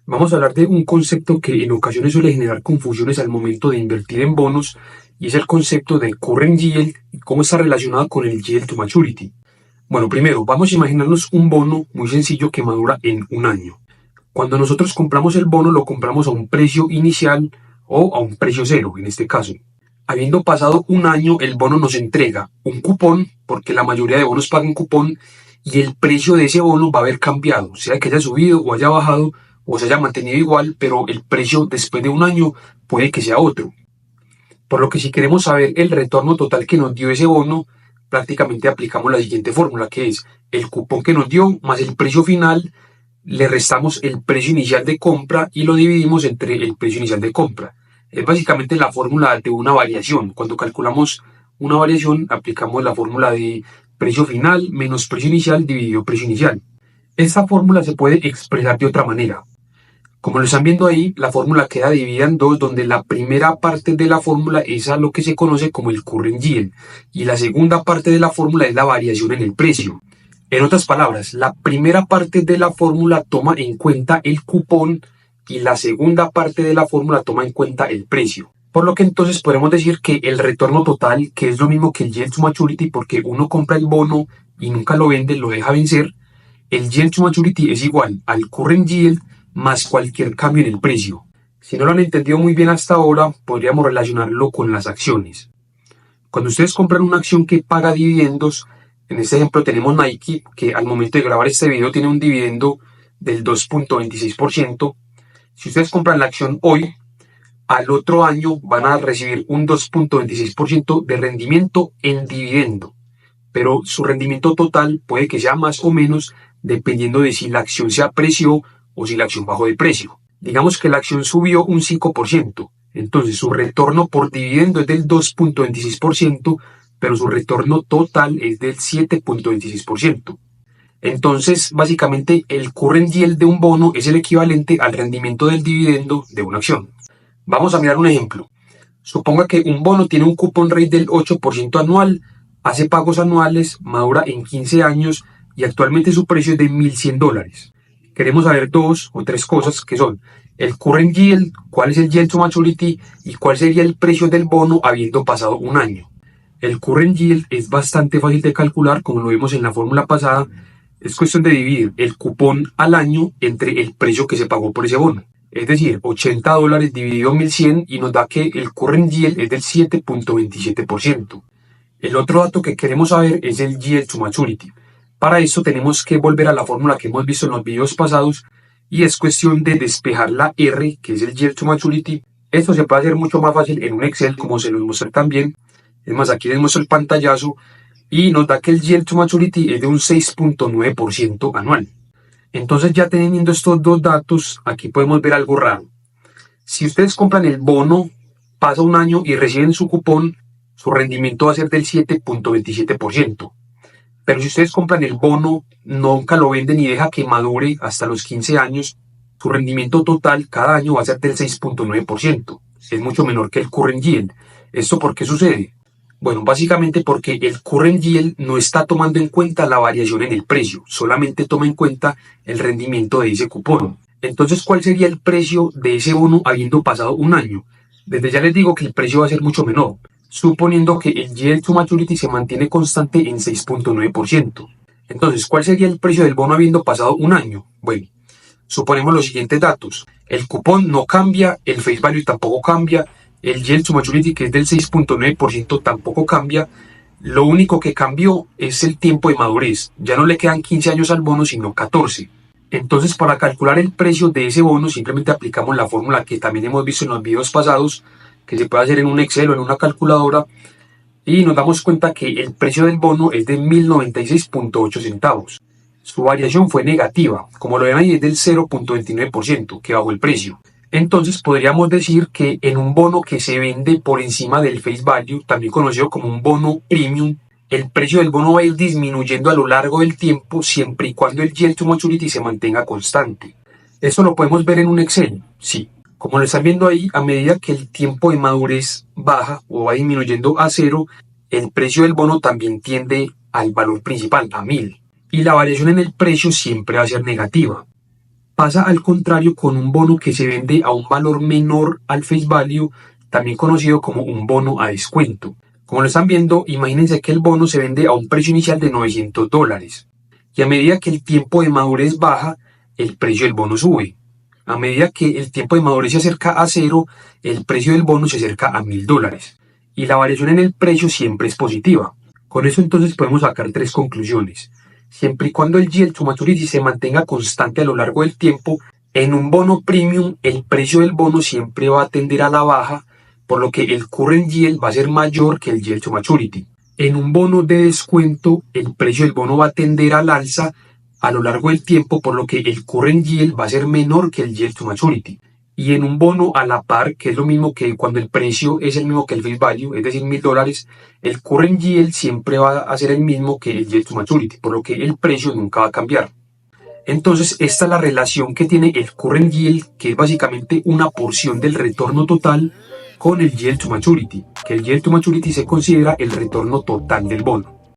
Vamos a hablar de un concepto que en ocasiones suele generar confusiones al momento de invertir en bonos y es el concepto del current yield y cómo está relacionado con el yield to maturity. Bueno, primero vamos a imaginarnos un bono muy sencillo que madura en un año. Cuando nosotros compramos el bono lo compramos a un precio inicial o a un precio cero en este caso. Habiendo pasado un año, el bono nos entrega un cupón, porque la mayoría de bonos pagan cupón, y el precio de ese bono va a haber cambiado, sea que haya subido o haya bajado o se haya mantenido igual, pero el precio después de un año puede que sea otro. Por lo que si queremos saber el retorno total que nos dio ese bono, prácticamente aplicamos la siguiente fórmula, que es el cupón que nos dio más el precio final, le restamos el precio inicial de compra y lo dividimos entre el precio inicial de compra. Es básicamente la fórmula de una variación. Cuando calculamos una variación, aplicamos la fórmula de precio final menos precio inicial dividido precio inicial. Esta fórmula se puede expresar de otra manera. Como lo están viendo ahí, la fórmula queda dividida en dos, donde la primera parte de la fórmula es a lo que se conoce como el current yield y la segunda parte de la fórmula es la variación en el precio. En otras palabras, la primera parte de la fórmula toma en cuenta el cupón y la segunda parte de la fórmula toma en cuenta el precio. Por lo que entonces podemos decir que el retorno total, que es lo mismo que el yield to maturity, porque uno compra el bono y nunca lo vende, lo deja vencer, el yield to maturity es igual al current yield más cualquier cambio en el precio. Si no lo han entendido muy bien hasta ahora, podríamos relacionarlo con las acciones. Cuando ustedes compran una acción que paga dividendos, en este ejemplo tenemos Nike, que al momento de grabar este video tiene un dividendo del 2.26%. Si ustedes compran la acción hoy, al otro año van a recibir un 2.26% de rendimiento en dividendo. Pero su rendimiento total puede que sea más o menos dependiendo de si la acción se apreció o si la acción bajó de precio. Digamos que la acción subió un 5%, entonces su retorno por dividendo es del 2.26%, pero su retorno total es del 7.26%. Entonces, básicamente, el current yield de un bono es el equivalente al rendimiento del dividendo de una acción. Vamos a mirar un ejemplo. Suponga que un bono tiene un coupon rate del 8% anual, hace pagos anuales, madura en 15 años y actualmente su precio es de $1.100. Queremos saber dos o tres cosas que son el current yield, cuál es el yield to maturity y cuál sería el precio del bono habiendo pasado un año. El current yield es bastante fácil de calcular, como lo vimos en la fórmula pasada. Es cuestión de dividir el cupón al año entre el precio que se pagó por ese bono. Es decir, $80 dividido 1.100 y nos da que el current yield es del 7.27%. El otro dato que queremos saber es el yield to maturity. Para eso tenemos que volver a la fórmula que hemos visto en los videos pasados y es cuestión de despejar la R, que es el yield to maturity. Esto se puede hacer mucho más fácil en un Excel, como se los mostré también. Es más, aquí les muestro el pantallazo y nos da que el yield to maturity es de un 6.9% anual. Entonces, ya teniendo estos dos datos, aquí podemos ver algo raro. Si ustedes compran el bono, pasa un año y reciben su cupón, su rendimiento va a ser del 7.27%. Pero si ustedes compran el bono, nunca lo venden y deja que madure hasta los 15 años, su rendimiento total cada año va a ser del 6.9%. Es mucho menor que el current yield. ¿Esto por qué sucede? Bueno, básicamente porque el current yield no está tomando en cuenta la variación en el precio, solamente toma en cuenta el rendimiento de ese cupón. Entonces, ¿cuál sería el precio de ese bono habiendo pasado un año? Desde ya les digo que el precio va a ser mucho menor, suponiendo que el yield to maturity se mantiene constante en 6.9%. Entonces, ¿cuál sería el precio del bono habiendo pasado un año? Bueno, suponemos los siguientes datos. El cupón no cambia, el face value tampoco cambia, el yield to maturity, que es del 6.9%, tampoco cambia. Lo único que cambió es el tiempo de madurez. Ya no le quedan 15 años al bono, sino 14. Entonces, para calcular el precio de ese bono, simplemente aplicamos la fórmula que también hemos visto en los videos pasados, que se puede hacer en un Excel o en una calculadora, y nos damos cuenta que el precio del bono es de 1.096.8 centavos. Su variación fue negativa, como lo ven ahí es del 0.29%, que bajó el precio. Entonces podríamos decir que en un bono que se vende por encima del face value, también conocido como un bono premium, el precio del bono va a ir disminuyendo a lo largo del tiempo siempre y cuando el yield to maturity se mantenga constante. Esto lo podemos ver en un Excel, sí. Como lo están viendo ahí, a medida que el tiempo de madurez baja o va disminuyendo a cero, el precio del bono también tiende al valor principal, a 1.000. Y la variación en el precio siempre va a ser negativa. Pasa al contrario con un bono que se vende a un valor menor al face value, también conocido como un bono a descuento. Como lo están viendo, imagínense que el bono se vende a un precio inicial de $900 y a medida que el tiempo de madurez baja, el precio del bono sube. A medida que el tiempo de madurez se acerca a cero, el precio del bono se acerca a $1000 y la variación en el precio siempre es positiva. Con eso entonces podemos sacar tres conclusiones. Siempre y cuando el yield to maturity se mantenga constante a lo largo del tiempo, en un bono premium el precio del bono siempre va a tender a la baja, por lo que el current yield va a ser mayor que el yield to maturity. En un bono de descuento el precio del bono va a tender al alza a lo largo del tiempo, por lo que el current yield va a ser menor que el yield to maturity. Y en un bono a la par, que es lo mismo que cuando el precio es el mismo que el face value, es decir, $1000, el current yield siempre va a ser el mismo que el yield to maturity, por lo que el precio nunca va a cambiar. Entonces, esta es la relación que tiene el current yield, que es básicamente una porción del retorno total, con el yield to maturity, que el yield to maturity se considera el retorno total del bono.